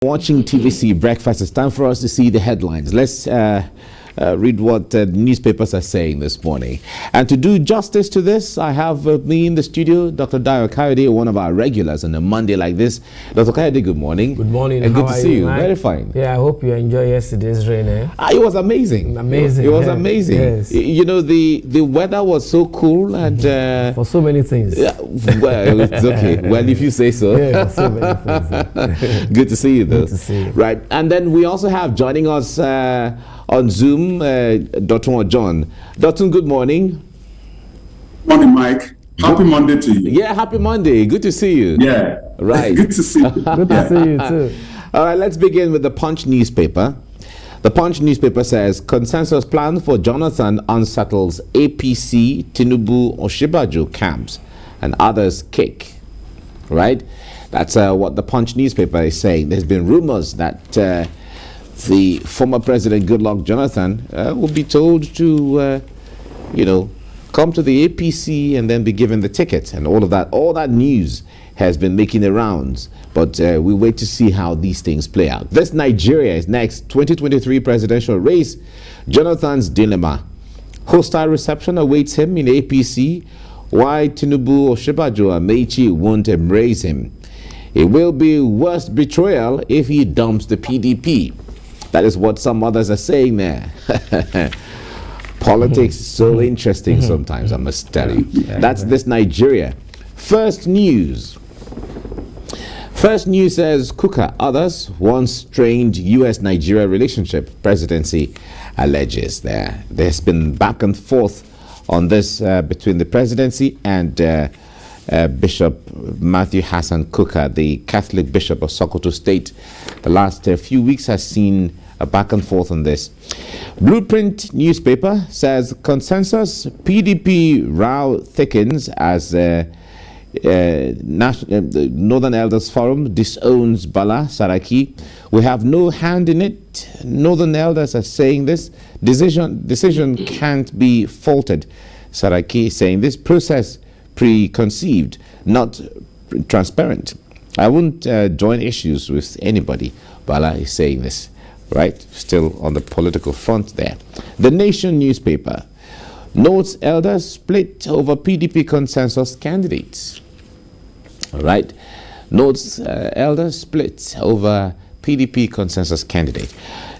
Watching TVC Breakfast, it's time for us to see the headlines. Let's read what newspapers are saying this morning. And to do justice to this, I have with me in the studio Dr. Dio Kayode, one of our regulars on a Monday like this. Dr. Kayode, good morning. Good morning. And good to see you. Mike? Very fine. Yeah, I hope you enjoy yesterday's rain. It was amazing. Amazing. It was amazing. Yes. You know, the weather was so cool and... for so many things. Yeah, well, it's okay. Well, if you say so. Yeah, so many things. Good to see you, though. Good to see you. Right. And then we also have joining us on Zoom, Dr. John. Dr. good morning. Morning, Mike. Happy Monday to you. Yeah, happy Monday. Good to see you. Yeah. Right. Good to see you. Good to see you, too. All right, let's begin with the Punch newspaper. The Punch newspaper says, consensus plan for Jonathan unsettles APC, Tinubu, Osinbajo camps, and others kick. Right? That's what the Punch newspaper is saying. There's been rumors that the former president, Goodluck Jonathan, will be told to, come to the APC and then be given the ticket. And all that news has been making the rounds. But we wait to see how these things play out. This Nigeria is next. 2023 presidential race. Jonathan's dilemma. Hostile reception awaits him in APC. Why Tinubu, Osinbajo, and Mechi won't embrace him. It will be worst betrayal if he dumps the PDP. That is what some others are saying there. Politics is so interesting sometimes, I must tell you. That's this Nigeria. First News. First News says, Kuka, others, once strained U.S.-Nigeria relationship, presidency alleges there. There's been back and forth on this between the presidency and Bishop Matthew Hassan Kuka, the Catholic Bishop of Sokoto State. The last few weeks has seen a back and forth on this. Blueprint newspaper says consensus PDP row thickens as Northern Elders Forum disowns Bala, Saraki. We have no hand in it. Northern Elders are saying this. Decision can't be faulted. Saraki is saying this process preconceived, not transparent. I won't join issues with anybody. Bala is saying this. Right, still on the political front there. The Nation newspaper notes elders split over PDP consensus candidates. All right, notes elders split over PDP consensus candidate.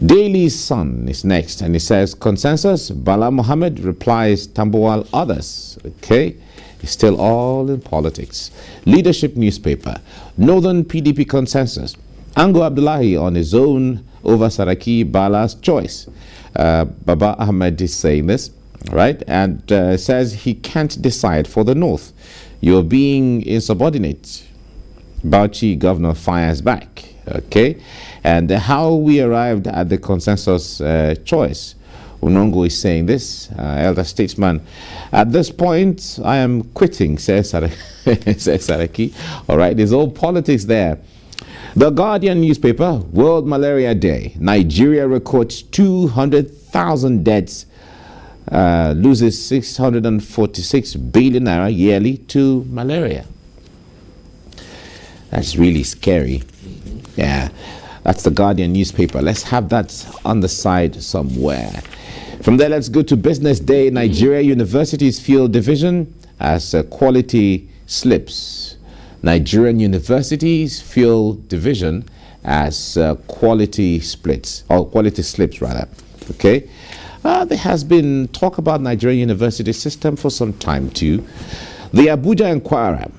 Daily Sun is next, and it says consensus. Bala Mohammed replies Tambuwal others. Okay, it's still all in politics. Leadership newspaper, Northern PDP consensus. Ango Abdullahi on his own over Saraki, Bala's choice. Baba Ahmed is saying this, right? And says he can't decide for the North. You're being insubordinate. Bauchi governor fires back. Okay? And how we arrived at the consensus choice. Unongo is saying this, elder statesman. At this point, I am quitting, says Saraki. All right, there's all politics there. The Guardian newspaper, World Malaria Day. Nigeria records 200,000 deaths, loses 646 billion naira yearly to malaria. That's really scary. Yeah, that's the Guardian newspaper. Let's have that on the side somewhere. From there, let's go to Business Day. Nigeria universities feel division as quality slips. Nigerian universities feel division as quality slips rather. Okay, there has been talk about Nigerian university system for some time too. The Abuja Inquirer,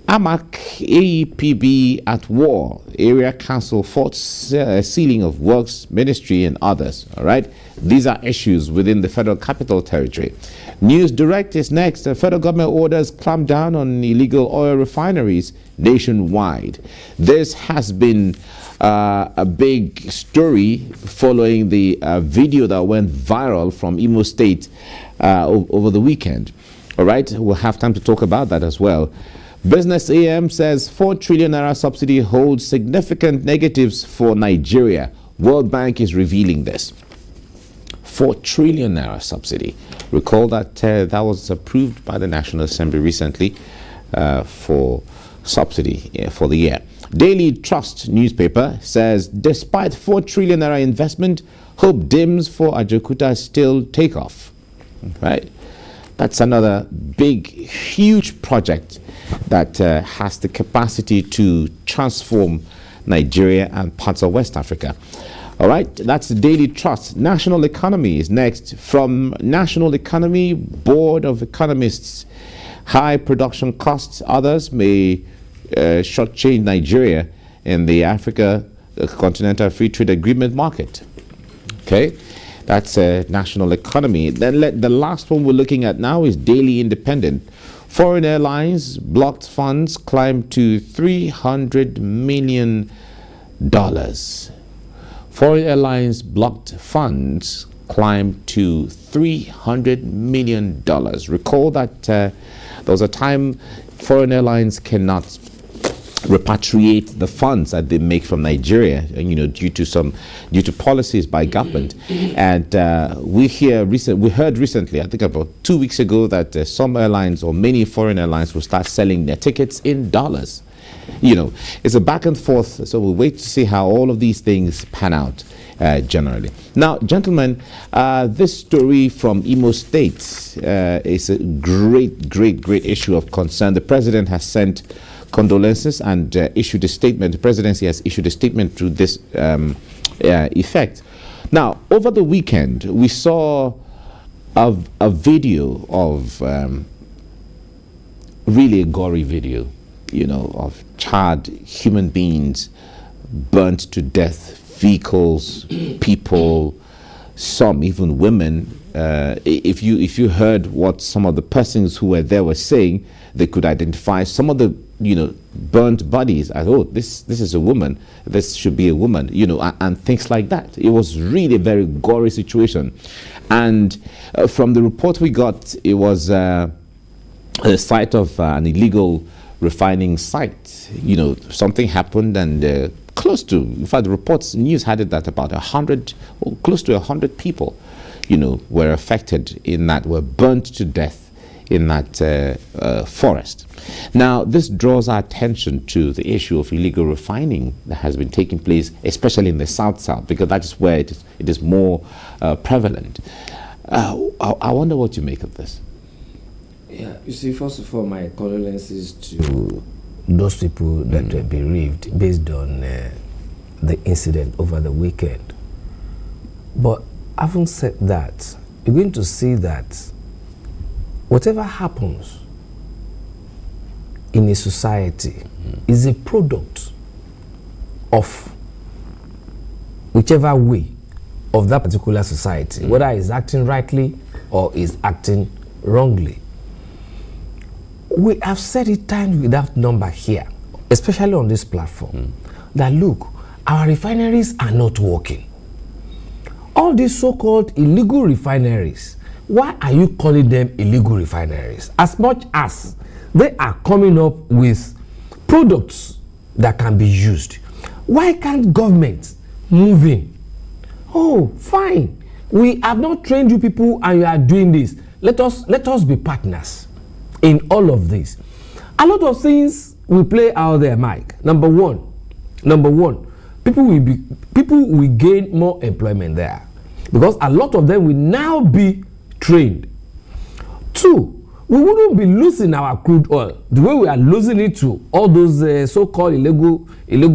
AMAC, AEPB at war. Area Council fought sealing of works, ministry and others. All right, these are issues within the Federal Capital Territory. News Direct is next. The federal government orders clamp down on illegal oil refineries nationwide. This has been a big story following the video that went viral from Imo State over the weekend. All right, we'll have time to talk about that as well. Business AM says 4 trillion naira subsidy holds significant negatives for Nigeria. World Bank is revealing this. 4 trillion naira subsidy. Recall that that was approved by the National Assembly recently for subsidy for the year. Daily Trust newspaper says, despite 4 trillion naira investment, hope dims for Ajaokuta still takeoff. Right? That's another big, huge project that has the capacity to transform Nigeria and parts of West Africa. All right, that's the Daily Trust. National Economy is next. From National Economy, Board of Economists, high production costs, others may shortchange Nigeria in the Africa Continental Free Trade Agreement market. Okay, that's National Economy. Then the last one we're looking at now is Daily Independent. Foreign airlines blocked funds climbed to $300 million. Foreign airlines blocked funds climbed to $300 million. Recall that there was a time foreign airlines cannot repatriate the funds that they make from Nigeria, due to policies by government. And we heard recently, I think about 2 weeks ago, that some airlines or many foreign airlines will start selling their tickets in dollars. It's a back and forth, so we'll wait to see how all of these things pan out generally. Now, gentlemen, this story from Imo State is a great issue of concern. The president has sent condolences and issued a statement. The presidency has issued a statement to this effect. Now, over the weekend, we saw a video of really a gory video, of charred human beings burnt to death, vehicles, people, some even women. If you heard what some of the persons who were there were saying, they could identify some of the burnt bodies as, oh, this is a woman, this should be a woman, and things like that. It was really a very gory situation. And from the report we got, it was a site of an illegal refining site. Something happened, and close to, in fact, the reports, news had it that about 100, or close to 100 people, were affected in that, were burnt to death in that forest. Now, this draws our attention to the issue of illegal refining that has been taking place, especially in the South, because that is where it is more prevalent. I wonder what you make of this. Yeah, you see, first of all, my condolences to those people that were bereaved based on the incident over the weekend. But having said that, you're going to see that whatever happens in a society is a product of whichever way of that particular society, whether it's acting rightly or is acting wrongly. We have said it times without number here, especially on this platform, that look, our refineries are not working. All these so-called illegal refineries, why are you calling them illegal refineries? As much as they are coming up with products that can be used, why can't government move in? Oh, fine. We have not trained you people and you are doing this. Let us be partners in all of this. A lot of things will play out there, Mike. Number one, people will gain more employment there because a lot of them will now be trained. Two, we wouldn't be losing our crude oil the way we are losing it to all those so-called illegal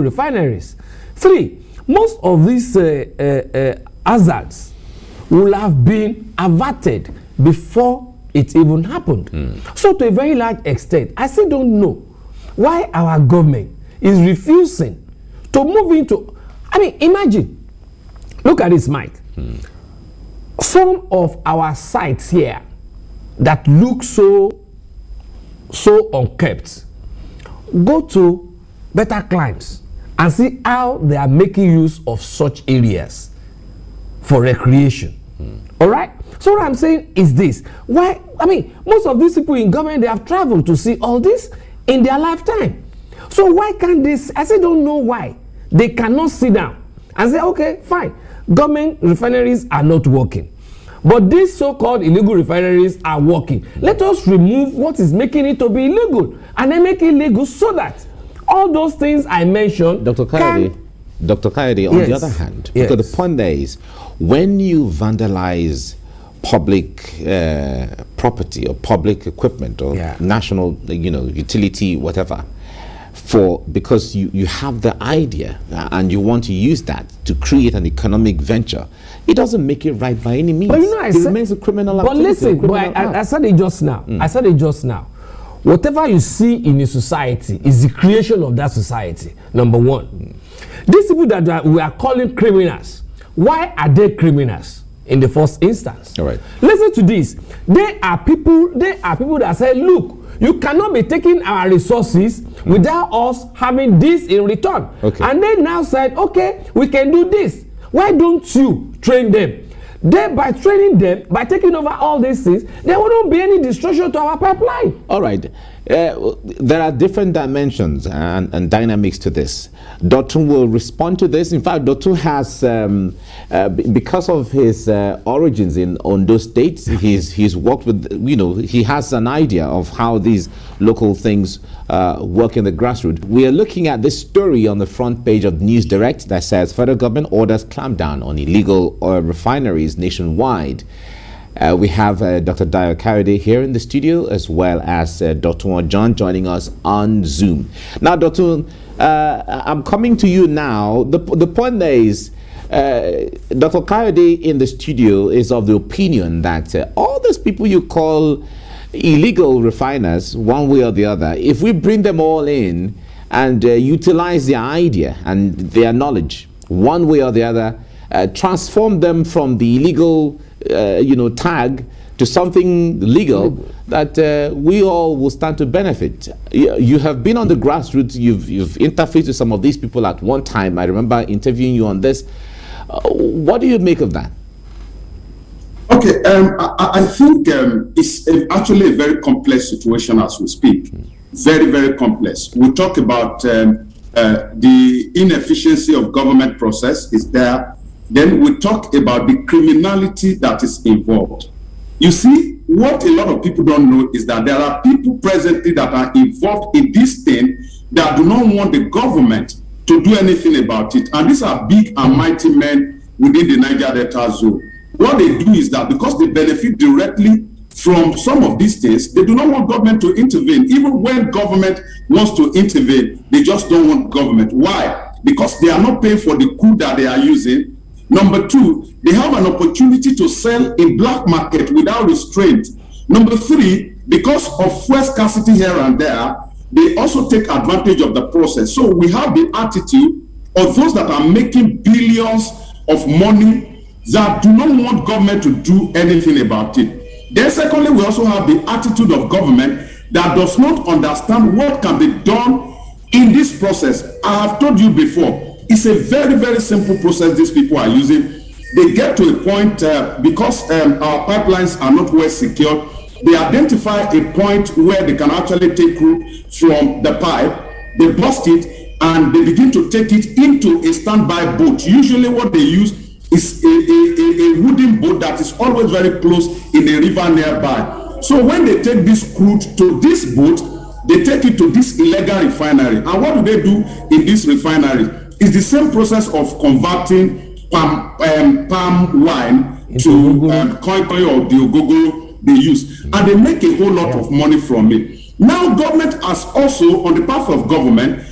refineries. Three, most of these hazards will have been averted before it even happened. So to a very large extent, I still don't know why our government is refusing to move into, imagine, look at this, Mike. Some of our sites here that look so unkept, go to better climes and see how they are making use of such areas for recreation. All right? So what I'm saying is this. Why? Most of these people in government, they have traveled to see all this in their lifetime. So why can't they? I say don't know why. They cannot sit down and say, okay, fine. Government refineries are not working. But these so-called illegal refineries are working. Let us remove what is making it to be illegal and then make it legal so that all those things I mentioned. Dr. Kayode, on the other hand, because the point there is, when you vandalize public property or public equipment or national, utility, whatever, because you have the idea and you want to use that to create an economic venture, it doesn't make it right by any means. But it remains a criminal activity. But listen, I said it just now. I said it just now. Whatever you see in a society is the creation of that society. Number one. These people that we are calling criminals, why are they criminals in the first instance? All right. Listen to this. They are people that say, look, you cannot be taking our resources without us having this in return. Okay. And they now said, okay, we can do this. Why don't you train them? By training them, by taking over all these things, there wouldn't be any destruction to our pipeline. All right. There are different dimensions and dynamics to this. Dotun will respond to this. In fact, Dotun has, because of his origins in Ondo State, he's worked with, he has an idea of how these local things work in the grassroots. We are looking at this story on the front page of News Direct that says federal government orders clampdown on illegal oil refineries nationwide. We have Dr. Dayo Kayode here in the studio, as well as Dr. John joining us on Zoom. Now, Dr. I'm coming to you now. The point there is, Dr. Kayode in the studio is of the opinion that all these people you call illegal refiners, one way or the other, if we bring them all in and utilize their idea and their knowledge, one way or the other, transform them from the illegal tag to something legal, that we all will stand to benefit. You have been on the grassroots, you've interfaced with some of these people at one time. I remember interviewing you on this. What do you make of that? Okay, I think it's actually a very complex situation as we speak. Very, very complex. We talk about the inefficiency of government process is there. Then we talk about the criminality that is involved. You see, what a lot of people don't know is that there are people presently that are involved in this thing that do not want the government to do anything about it. And these are big and mighty men within the Niger Delta zone. What they do is that because they benefit directly from some of these things, they do not want government to intervene. Even when government wants to intervene, they just don't want government. Why? Because they are not paying for the coup that they are using. Number two, they have an opportunity to sell in black market without restraint. Number three, because of fuel scarcity here and there, they also take advantage of the process. So we have the attitude of those that are making billions of money that do not want government to do anything about it. Then secondly, we also have the attitude of government that does not understand what can be done in this process. I have told you before, it's a very, very simple process these people are using. They get to a point, because our pipelines are not well secured, they identify a point where they can actually take route from the pipe, they bust it, and they begin to take it into a standby boat. Usually what they use is a wooden boat that is always very close in a river nearby. So when they take this crude to this boat, they take it to this illegal refinery. And what do they do in this refinery? It's the same process of converting palm wine to koi or the ogogo they use. And they make a whole lot of money from it. Now government has also, on the part of government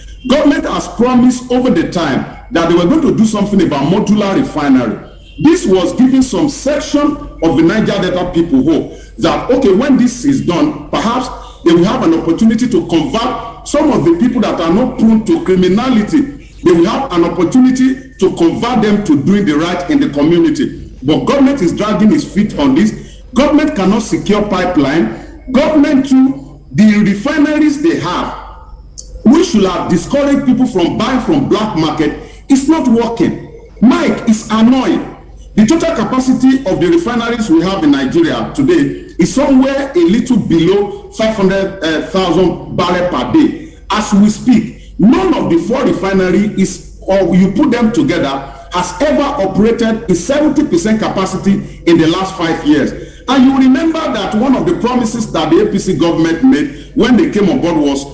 has promised over the time that they were going to do something about modular refinery. This was giving some section of the Niger Delta people hope that, okay, when this is done, perhaps they will have an opportunity to convert some of the people that are not prone to criminality. They will have an opportunity to convert them to doing the right in the community. But government is dragging its feet on this. Government cannot secure pipeline. Government too, the refineries they have, we should have discouraged people from buying from black market. It's not working. Mike, it's annoying. The total capacity of the refineries we have in Nigeria today is somewhere a little below 500,000 barrels per day. As we speak, none of the 4 refineries or you put them together, has ever operated in 70% capacity in the last 5 years. And you remember that one of the promises that the APC government made when they came on board was,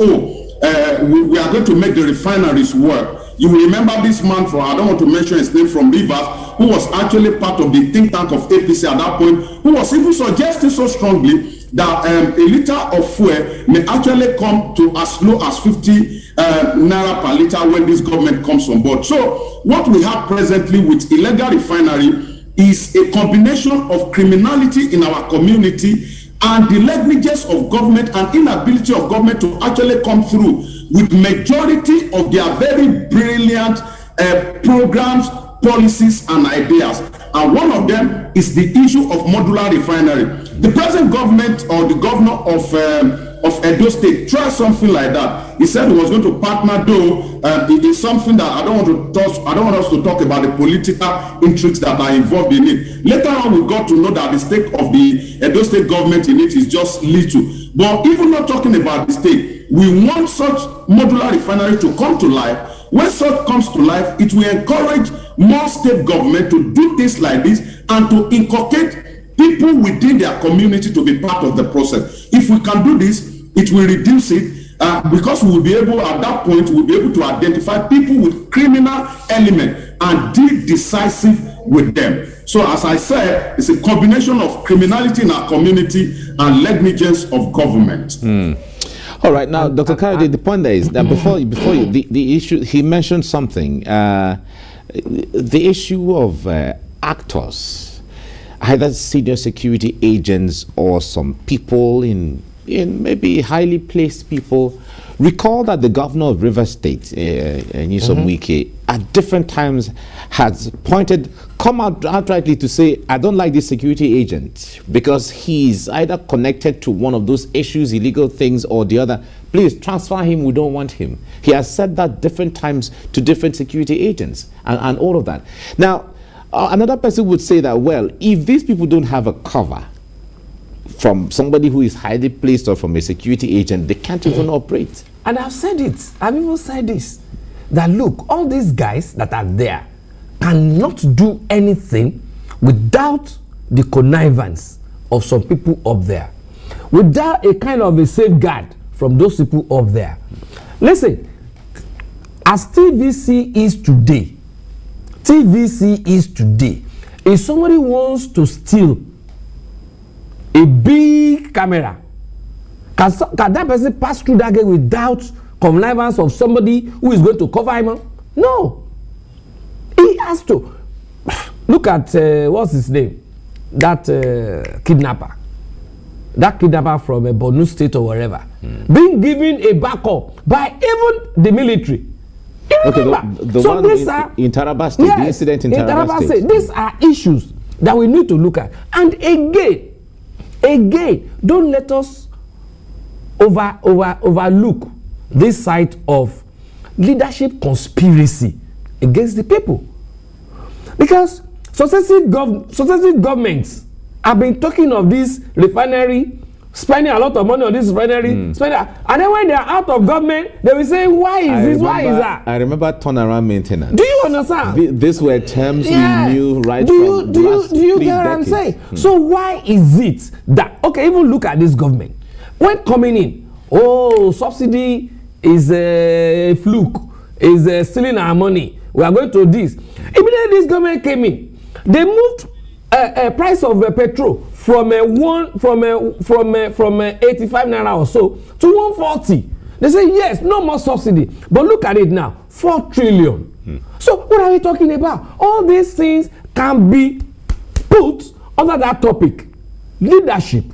we are going to make the refineries work. You will remember this man from, I don't want to mention his name, from Rivers, who was actually part of the think tank of APC at that point, who was even suggesting so strongly that a liter of fuel may actually come to as low as 50 naira per liter when this government comes on board. So what we have presently with illegal refinery is a combination of criminality in our community and the negligence of government and inability of government to actually come through with majority of their very brilliant programs, policies and ideas. And one of them is the issue of modular refinery. The present government or the governor of Edo State tried something like that. He said he was going to partner, though it is something that I don't want us to talk about the political intrigues that are involved in it. Later on, we got to know that the stake of the Edo State government in it is just little. But even not talking about the state, we want such modular refinery to come to life. When such comes to life, it will encourage more state government to do things like this and to inculcate people within their community to be part of the process. If we can do this, it will reduce it because we will be able, at that point, we'll be able to identify people with criminal element and deal decisive with them. So as I said, it's a combination of criminality in our community and negligence of government. All right, now, Dr. Kayode, the point there is that before you, the issue, he mentioned something, the issue of actors, either senior security agents or some people in maybe highly placed people. Recall that the governor of Rivers State, Nyesom Wike, at different times has come out outrightly to say, I don't like this security agent because he's either connected to one of those issues, illegal things, or the other. Please transfer him, we don't want him. He has said that different times to different security agents and all of that. Now, another person would say that, well, if these people don't have a cover from somebody who is highly placed or from a security agent, they can't even operate. And I've said it, I've even said this, that look, all these guys that are there cannot do anything without the connivance of some people up there, without a kind of a safeguard from those people up there. Listen, as TVC is today, if somebody wants to steal a big camera, can that person pass through that gate without connivance of somebody who is going to cover him? No. He has to. Look at, what's his name? That kidnapper. That kidnapper from Borno State or wherever. Being given a backup by even the military. Okay, the so one in Taraba State, yes, the incident in Taraba State. These are issues that we need to look at. And again, don't let us overlook this side of leadership conspiracy against the people. Because successive governments have been talking of this refinery, spending a lot of money on this refinery, and then when they are out of government, they will say, why is why is that? I remember turnaround maintenance. Do you understand? These were terms we knew right from the last 3 decades. Do you get what I'm saying? So why is it that, okay, even look at this government. When coming in, subsidy is a fluke, is stealing our money. We are going to this. Immediately this government came in, they moved a price of petrol from 85 naira or so to 140. They say yes, no more subsidy. But look at it now, 4 trillion. So what are we talking about? All these things can be put under that topic. Leadership,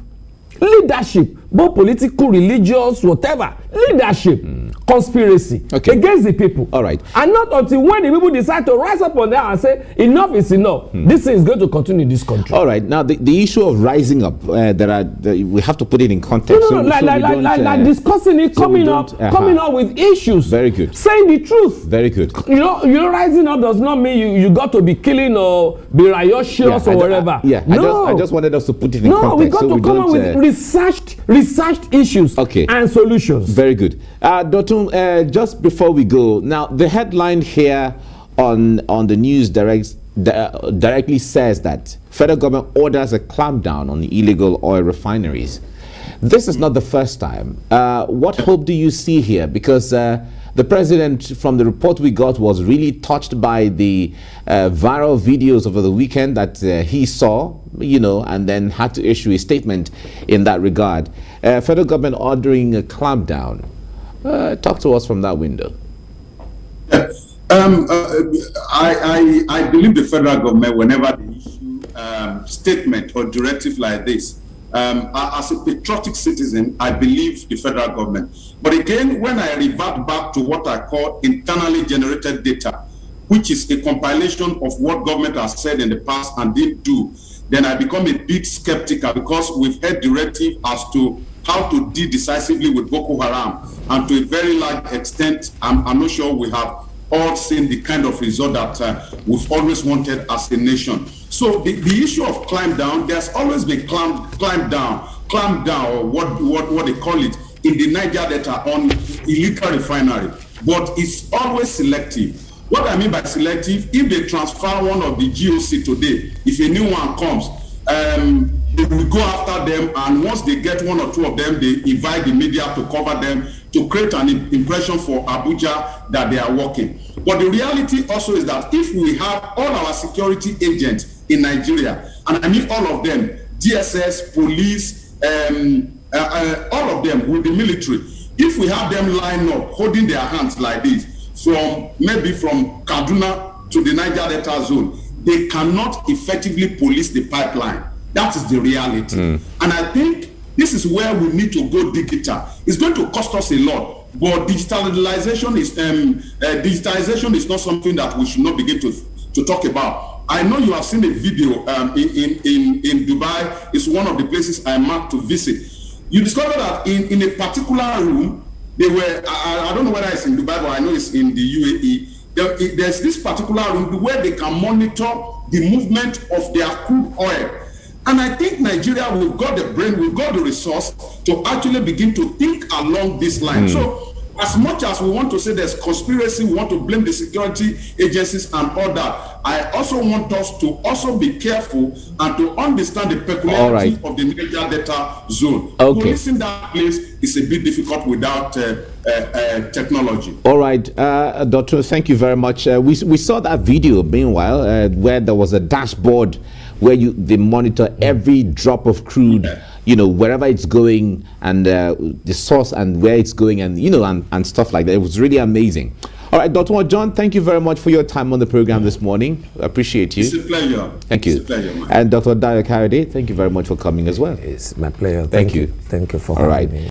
both political, religious, whatever. Leadership, conspiracy against the people. All right. And not until when the people decide to rise up on that and say, enough is enough. This thing is going to continue in this country. All right. Now, the issue of rising up, we have to put it in context. Like discussing it, coming up with issues. Very good. Saying the truth. Very good. Rising up does not mean you got to be killing or be riotous or whatever. No. I just wanted us to put it in context. No, we got to come up with researched issues and solutions. Very good. Dotun, just before we go, now the headline here on the news directly says that federal government orders a clampdown on the illegal oil refineries. This is not the first time. What hope do you see here? Because the president, from the report we got, was really touched by the viral videos over the weekend that he saw, and then had to issue a statement in that regard. Federal government ordering a clampdown. Talk to us from that window. I believe the federal government, whenever they issue statement or directive like this, as a patriotic citizen, I believe the federal government. But again, when I revert back to what I call internally generated data, which is a compilation of what government has said in the past and didn't do, then I become a bit skeptical, because we've had directive as to how to deal decisively with Boko Haram. And to a very large extent, I'm not sure we have all seen the kind of result that we've always wanted as a nation. So the issue of climb down, there's always been climb down, or what they call it in the Niger Delta on illegal refinery. But it's always selective. What I mean by selective, if they transfer one of the GOC today, if a new one comes, they will go after them, and once they get one or two of them, they invite the media to cover them, to create an impression for Abuja that they are working. But the reality also is that if we have all our security agents in Nigeria, and I mean all of them, DSS, police, all of them with the military, if we have them line up, holding their hands like this, maybe from Kaduna to the Niger Delta zone, they cannot effectively police the pipeline. That is the reality. And I think this is where we need to go digital. It's going to cost us a lot, but digitalization is not something that we should not begin to talk about. I know you have seen a video in Dubai. It's one of the places I marked to visit. You discover that in a particular room, they were, I don't know whether it's in Dubai, but I know it's in the UAE. There's this particular room where they can monitor the movement of their crude oil. And I think Nigeria, we've got the brain, we've got the resource to actually begin to think along this line. So as much as we want to say there's conspiracy, we want to blame the security agencies and all that, I also want us to also be careful and to understand the peculiarity of the Niger Delta zone. Policing that place is a bit difficult without technology. All right, Doctor, thank you very much. We saw that video, meanwhile, where there was a dashboard where they monitor every drop of crude, wherever it's going, and the source and where it's going, and and stuff like that. It was really amazing. All right, Dr. John, thank you very much for your time on the program this morning. I appreciate you. It's a pleasure. Thank you. It's a pleasure, man. And Dr. Dayo Kayode, thank you very much for coming as well. It's my pleasure. Thank you. Thank you for having me.